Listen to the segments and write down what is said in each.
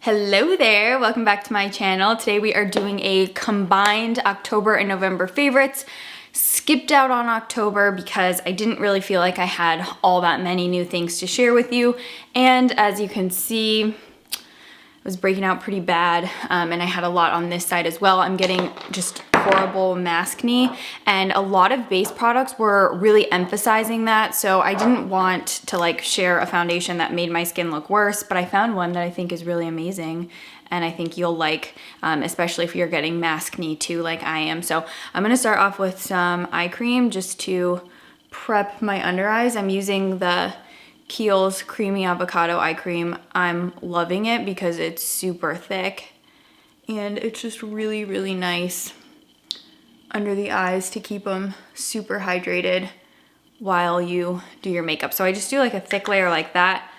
Hello there, welcome back to my channel. Today we are doing a combined October and November favorites. Skipped out on October because I didn't really feel like I had all that many new things to share with you. And as you can see, it was breaking out pretty bad, and I had a lot on this side as well. I'm getting just horrible maskne, and a lot of base products were really emphasizing that, so I didn't want to like share a foundation that made my skin look worse, but I found one that I think is really amazing and I think you'll like, especially if you're getting maskne too like I am. So I'm gonna start off with some eye cream just to prep my under eyes. I'm using the Kiehl's Creamy Avocado Eye Cream. I'm loving it because it's super thick and it's just really, really nice under the eyes to keep them super hydrated while you do your makeup. So I just do like a thick layer like that,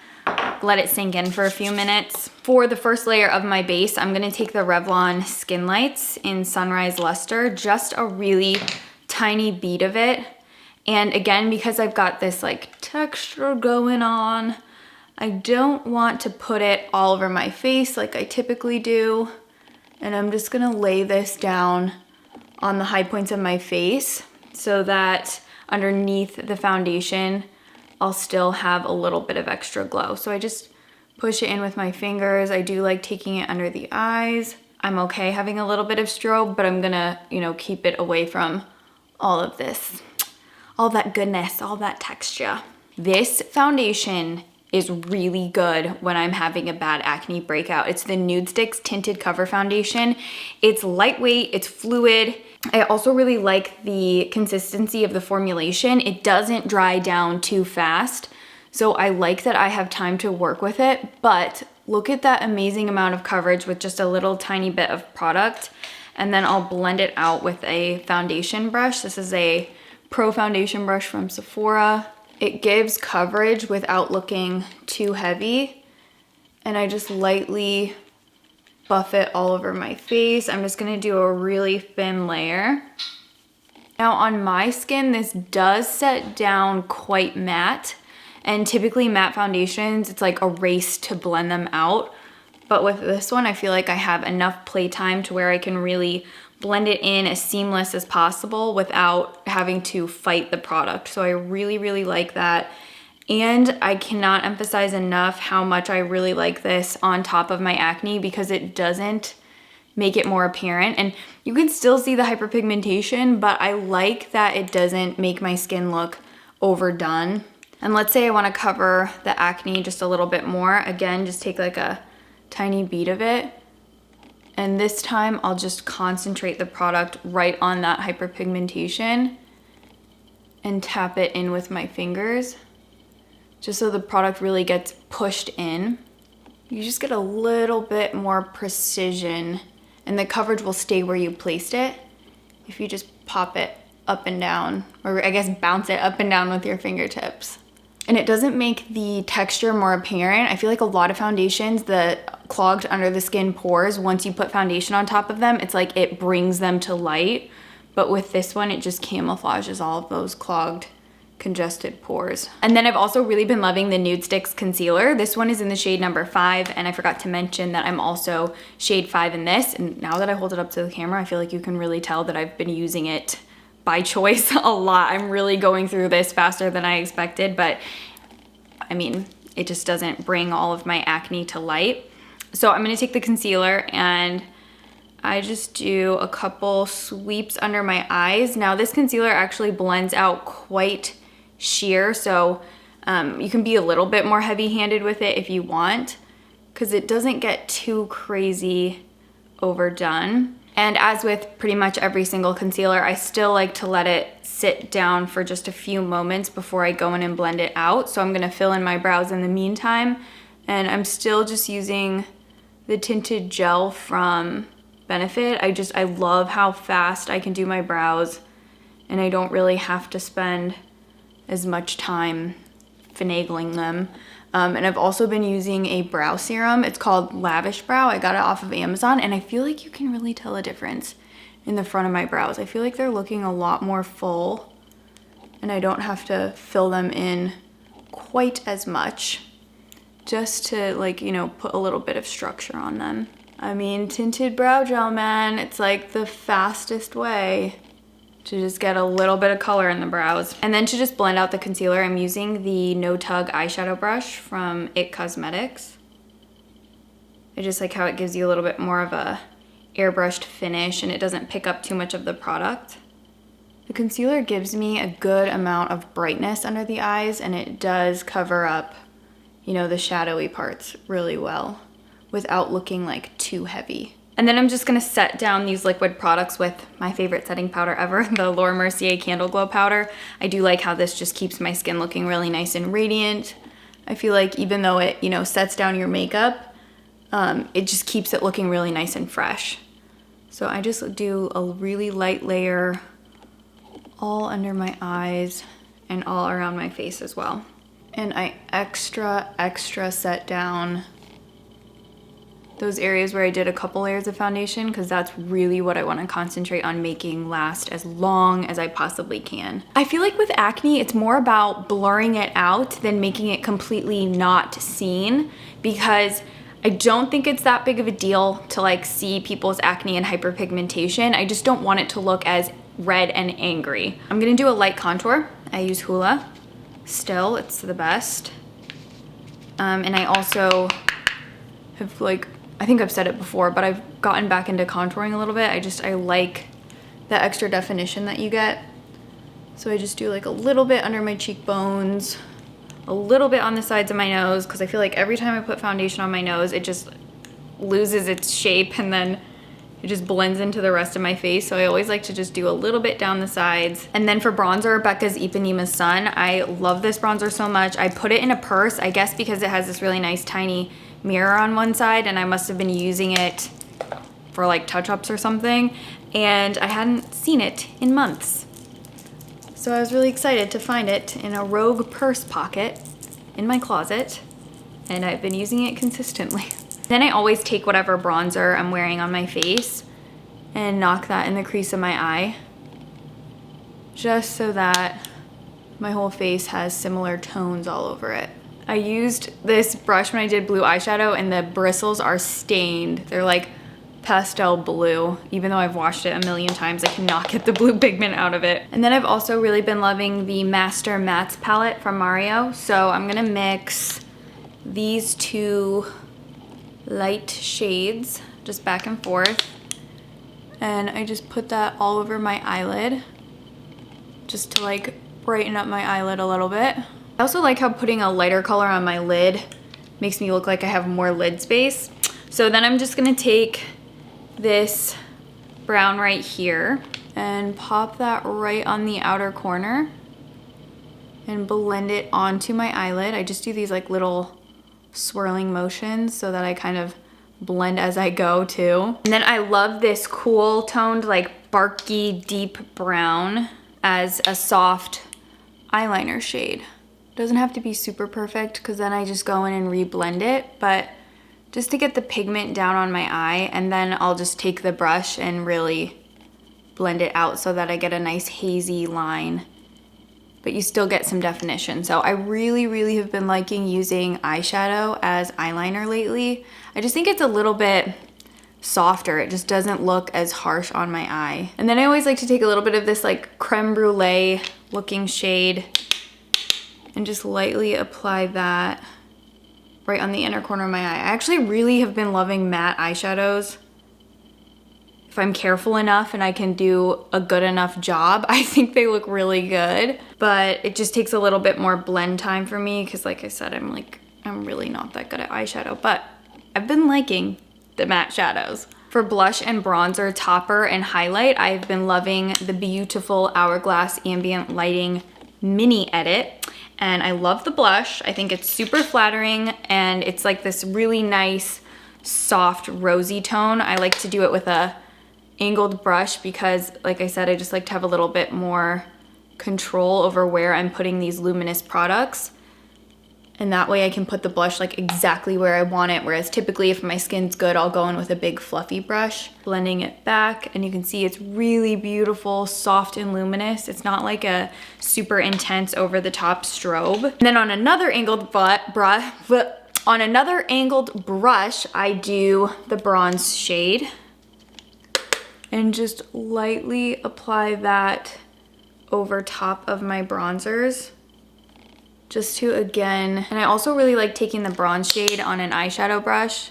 let it sink in for a few minutes. For the first layer of my base, I'm gonna take the Revlon Skin Lights in Sunrise Luster, just a really tiny bead of it. And again, because I've got this like texture going on, I don't want to put it all over my face like I typically do. And I'm just gonna lay this down on the high points of my face so that underneath the foundation, I'll still have a little bit of extra glow. So I just push it in with my fingers. I do like taking it under the eyes. I'm okay having a little bit of strobe, but I'm gonna, keep it away from all of this, all that goodness, all that texture. This foundation is really good when I'm having a bad acne breakout. It's the Nudestix Tinted Cover Foundation. It's lightweight, it's fluid. I also really like the consistency of the formulation. It doesn't dry down too fast, so I like that I have time to work with it, but look at that amazing amount of coverage with just a little tiny bit of product, and then I'll blend it out with a foundation brush. This is a Pro Foundation brush from Sephora. It gives coverage without looking too heavy, and I just lightly buff it all over my face. I'm just gonna do a really thin layer. Now on my skin, this does set down quite matte, and typically matte foundations, it's like a race to blend them out. But with this one, I feel like I have enough playtime to where I can really blend it in as seamless as possible without having to fight the product. So I really, really like that. And I cannot emphasize enough how much I really like this on top of my acne because it doesn't make it more apparent. And you can still see the hyperpigmentation, but I like that it doesn't make my skin look overdone. And let's say I want to cover the acne just a little bit more. Again, just take like a tiny bead of it. And this time I'll just concentrate the product right on that hyperpigmentation and tap it in with my fingers, just so the product really gets pushed in. You just get a little bit more precision and the coverage will stay where you placed it if you just pop it up and down, or I guess bounce it up and down with your fingertips. And it doesn't make the texture more apparent. I feel like a lot of foundations that clogged under the skin pores, once you put foundation on top of them, it's like it brings them to light. But with this one, it just camouflages all of those clogged, congested pores. And then I've also really been loving the Nudestix Concealer. This one is in the shade number 5, and I forgot to mention that I'm also shade 5 in this. And now that I hold it up to the camera, I feel like you can really tell that I've been using it by choice a lot. I'm really going through this faster than I expected, but I mean, it just doesn't bring all of my acne to light. So I'm gonna take the concealer and I just do a couple sweeps under my eyes. Now this concealer actually blends out quite sheer, so you can be a little bit more heavy-handed with it if you want, because it doesn't get too crazy overdone. And as with pretty much every single concealer, I still like to let it sit down for just a few moments before I go in and blend it out. So I'm gonna fill in my brows in the meantime, and I'm still just using the tinted gel from Benefit. I love how fast I can do my brows, and I don't really have to spend as much time finagling them. And I've also been using a brow serum. It's called Lavish Brow. I got it off of Amazon, and I feel like you can really tell a difference in the front of my brows. I feel like they're looking a lot more full, and I don't have to fill them in quite as much. just to like, you know, put a little bit of structure on them. I mean, tinted brow gel, man, it's like the fastest way to just get a little bit of color in the brows. And then to just blend out the concealer, I'm using the No Tug eyeshadow brush from IT Cosmetics. I just like how it gives you a little bit more of a airbrushed finish and it doesn't pick up too much of the product. The concealer gives me a good amount of brightness under the eyes and it does cover up, you know, the shadowy parts really well without looking like too heavy. And then I'm just gonna set down these liquid products with my favorite setting powder ever, the Laura Mercier Candle Glow Powder. I do like how this just keeps my skin looking really nice and radiant. I feel like even though it, you know, sets down your makeup, it just keeps it looking really nice and fresh. So I just do a really light layer all under my eyes and all around my face as well. And I extra set down those areas where I did a couple layers of foundation because that's really what I want to concentrate on making last as long as I possibly can. I feel like with acne, it's more about blurring it out than making it completely not seen, because I don't think it's that big of a deal to like see people's acne and hyperpigmentation. I just don't want it to look as red and angry. I'm gonna do a light contour. I use Hoola. Still, it's the best. And I also have like, I think I've said it before, but I've gotten back into contouring a little bit. I like the extra definition that you get. So I just do like a little bit under my cheekbones, a little bit on the sides of my nose, because I feel like every time I put foundation on my nose, it just loses its shape and then it just blends into the rest of my face. So I always like to just do a little bit down the sides. And then for bronzer, Becca's Ipanema Sun. I love this bronzer so much. I put it in a purse, I guess because it has this really nice tiny mirror on one side and I must have been using it for like touch-ups or something, and I hadn't seen it in months. So I was really excited to find it in a rogue purse pocket in my closet, and I've been using it consistently. Then I always take whatever bronzer I'm wearing on my face and knock that in the crease of my eye, just so that my whole face has similar tones all over it. I used this brush when I did blue eyeshadow and the bristles are stained. They're like pastel blue. Even though I've washed it a million times, I cannot get the blue pigment out of it. And then I've also really been loving the Master Mattes palette from Mario. So I'm gonna mix these two light shades just back and forth. And I just put that all over my eyelid just to like brighten up my eyelid a little bit. I also like how putting a lighter color on my lid makes me look like I have more lid space. So then I'm just gonna take this brown right here and pop that right on the outer corner and blend it onto my eyelid. I just do these like little swirling motions so that I kind of blend as I go too. And then I love this cool toned like barky deep brown as a soft eyeliner shade. Doesn't have to be super perfect because then I just go in and reblend it, but just to get the pigment down on my eye, and then I'll just take the brush and really blend it out so that I get a nice hazy line, but you still get some definition. So I really have been liking using eyeshadow as eyeliner lately. I just think it's a little bit softer. It just doesn't look as harsh on my eye. And then I always like to take a little bit of this like creme brulee looking shade and just lightly apply that right on the inner corner of my eye. I actually really have been loving matte eyeshadows. If I'm careful enough and I can do a good enough job, I think they look really good. But it just takes a little bit more blend time for me because like I said, I'm really not that good at eyeshadow, but I've been liking the matte shadows. For blush and bronzer, topper, and highlight, I've been loving the beautiful Hourglass Ambient Lighting Mini Edit. And I love the blush. I think it's super flattering and it's like this really nice, soft, rosy tone. I like to do it with a angled brush because, like I said, I just like to have a little bit more control over where I'm putting these luminous products. And that way I can put the blush like exactly where I want it. Whereas typically if my skin's good, I'll go in with a big fluffy brush, blending it back. And you can see it's really beautiful, soft and luminous. It's not like a super intense over the top strobe. And then on another angled brush, On another angled brush, I do the bronze shade and just lightly apply that over top of my bronzers. Just to, again, and I also really like taking the bronze shade on an eyeshadow brush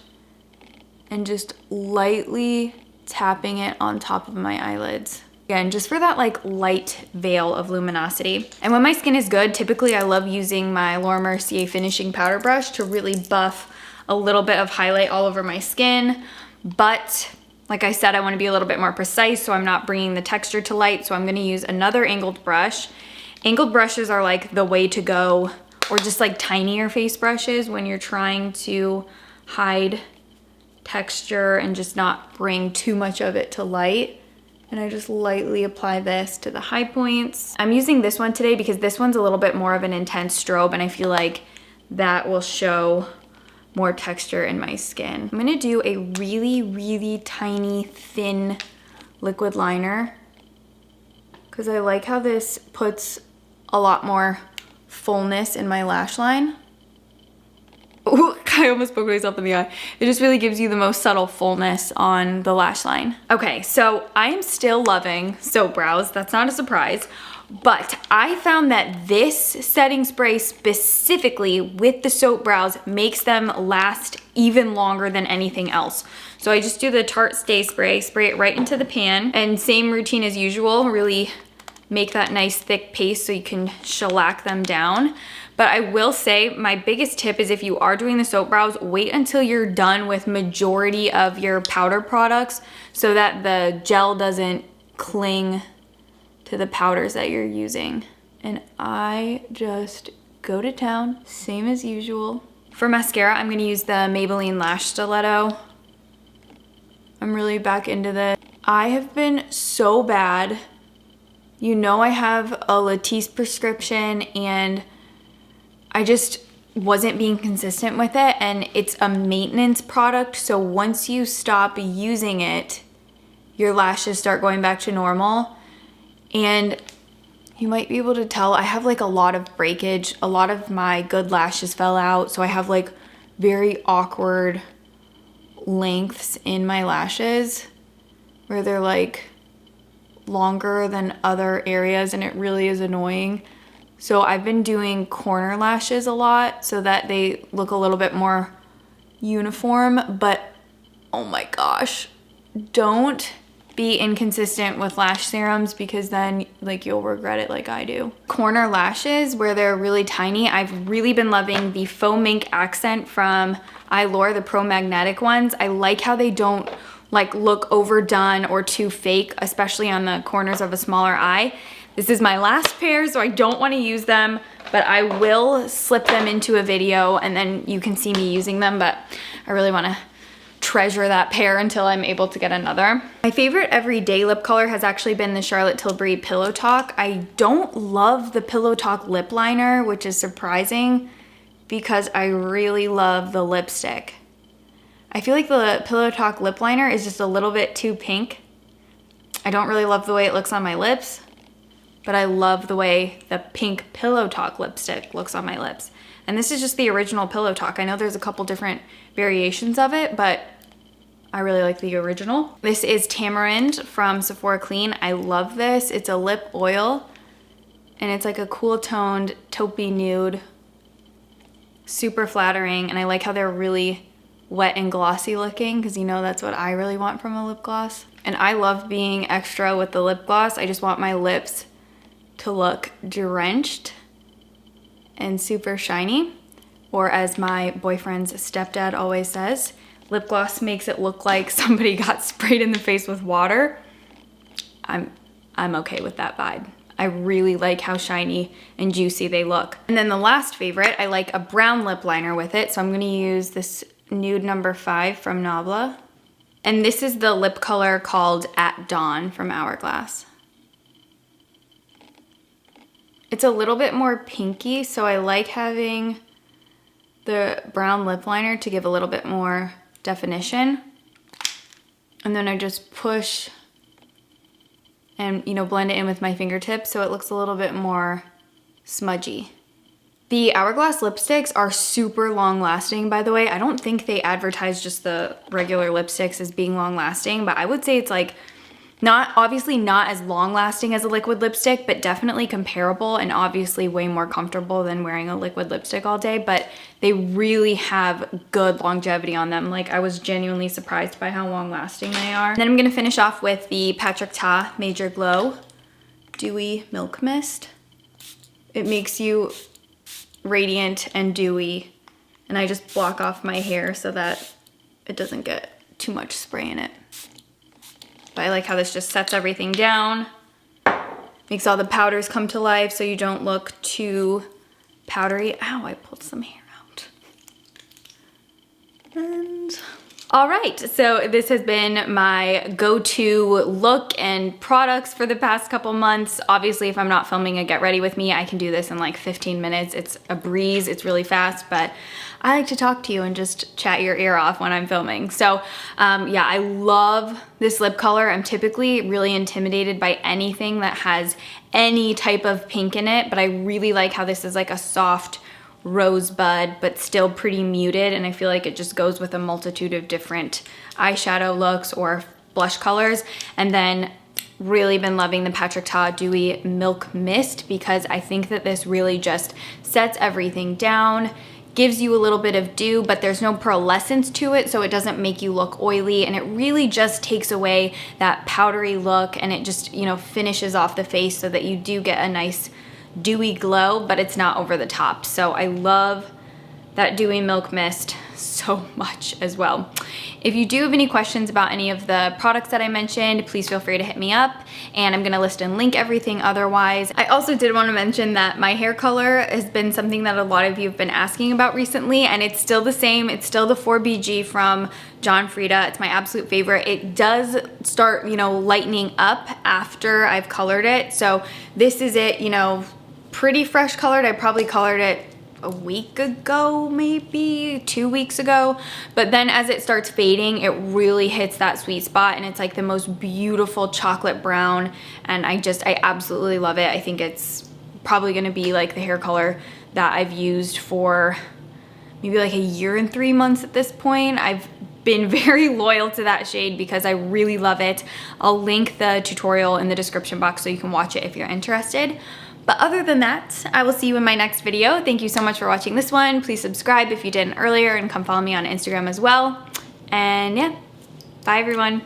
and just lightly tapping it on top of my eyelids. Again, just for that like light veil of luminosity. And when my skin is good, typically I love using my Laura Mercier finishing powder brush to really buff a little bit of highlight all over my skin. But like I said, I want to be a little bit more precise, so I'm not bringing the texture to light. So I'm going to use another angled brush. Angled brushes are like the way to go, or just like tinier face brushes when you're trying to hide texture and just not bring too much of it to light. And I just lightly apply this to the high points. I'm using this one today because this one's a little bit more of an intense strobe, and I feel like that will show more texture in my skin. I'm gonna do a really, really tiny, thin liquid liner because I like how this puts a lot more fullness in my lash line. Ooh, I almost poked myself in the eye. It just really gives you the most subtle fullness on the lash line. Okay, so I am still loving soap brows. That's not a surprise, but I found that this setting spray specifically with the soap brows makes them last even longer than anything else. So I just do the Tarte Stay Spray, spray it right into the pan, and same routine as usual, really make that nice thick paste so you can shellac them down. But I will say my biggest tip is if you are doing the soap brows, wait until you're done with majority of your powder products so that the gel doesn't cling to the powders that you're using. And I just go to town, same as usual. For mascara, I'm gonna use the Maybelline Lash Stiletto. I'm really back into this. I have been so bad. You know I have a Latisse prescription and I just wasn't being consistent with it, and it's a maintenance product, so once you stop using it, your lashes start going back to normal. And you might be able to tell I have like a lot of breakage. A lot of my good lashes fell out, so I have like very awkward lengths in my lashes where they're like longer than other areas, and it really is annoying. So I've been doing corner lashes a lot so that they look a little bit more uniform, but oh my gosh, don't be inconsistent with lash serums because then like you'll regret it like I do. Corner lashes where they're really tiny, I've really been loving the Faux Mink Accent from Eylure, the Pro Magnetic ones. I like how they don't like look overdone or too fake, especially on the corners of a smaller eye. This is my last pair, so I don't want to use them, but I will slip them into a video and then you can see me using them, but I really want to treasure that pair until I'm able to get another. My favorite everyday lip color has actually been the Charlotte Tilbury Pillow Talk. I don't love the Pillow Talk lip liner, which is surprising because I really love the lipstick. I feel like the Pillow Talk lip liner is just a little bit too pink. I don't really love the way it looks on my lips, but I love the way the pink Pillow Talk lipstick looks on my lips. And this is just the original Pillow Talk. I know there's a couple different variations of it, but I really like the original. This is Tamarind from Sephora Clean. I love this. It's a lip oil and it's like a cool toned taupey nude. Super flattering, and I like how they're really wet and glossy looking because you know that's what I really want from a lip gloss. And I love being extra with the lip gloss. I just want my lips to look drenched and super shiny, or as my boyfriend's stepdad always says, lip gloss makes it look like somebody got sprayed in the face with water. I'm okay with that vibe. I really like how shiny and juicy they look. And then the last favorite, I like a brown lip liner with it, so I'm gonna use this Nude number 5 from Nabla. And this is the lip color called At Dawn from Hourglass. It's a little bit more pinky, so I like having the brown lip liner to give a little bit more definition. And then I just push and, you know, blend it in with my fingertips so it looks a little bit more smudgy. The Hourglass lipsticks are super long lasting, by the way. I don't think they advertise just the regular lipsticks as being long lasting, but I would say it's like obviously not as long lasting as a liquid lipstick, but definitely comparable and obviously way more comfortable than wearing a liquid lipstick all day, but they really have good longevity on them. Like I was genuinely surprised by how long lasting they are. And then I'm gonna finish off with the Patricktaw Major Glow Dewy Milk Mist. It makes you radiant and dewy, and I just block off my hair so that it doesn't get too much spray in it. But I like how this just sets everything down, makes all the powders come to life so you don't look too powdery. Ow, I pulled some hair out. And all right, so this has been my go-to look and products for the past couple months. Obviously, if I'm not filming a get ready with me, I can do this in like 15 minutes. It's a breeze, it's really fast, but I like to talk to you and just chat your ear off when I'm filming. So yeah, I love this lip color. I'm typically really intimidated by anything that has any type of pink in it, but I really like how this is like a soft rosebud, but still pretty muted, and I feel like it just goes with a multitude of different eyeshadow looks or blush colors. And then really been loving the Patricktaw Dewy Milk Mist because I think that this really just sets everything down, gives you a little bit of dew, but there's no pearlescence to it, so it doesn't make you look oily, and it really just takes away that powdery look, and it just, you know, finishes off the face so that you do get a nice dewy glow, but it's not over the top. So I love that Dewy Milk Mist so much as well. If you do have any questions about any of the products that I mentioned, please feel free to hit me up, and I'm gonna list and link everything otherwise. I also did want to mention that my hair color has been something that a lot of you have been asking about recently, and it's still the same. It's still the 4BG from John Frieda. It's my absolute favorite. It does start, you know, lightening up after I've colored it. So this is it, you know, pretty fresh colored. I probably colored it a week ago, maybe 2 weeks ago, but then as it starts fading, it really hits that sweet spot, and it's like the most beautiful chocolate brown, and I absolutely love it. I think it's probably gonna be like the hair color that I've used for maybe like a year and 3 months at this point. I've been very loyal to that shade because I really love it. I'll link the tutorial in the description box so you can watch it if you're interested. But other than that, I will see you in my next video. Thank you so much for watching this one. Please subscribe if you didn't earlier, and come follow me on Instagram as well. And yeah, bye everyone.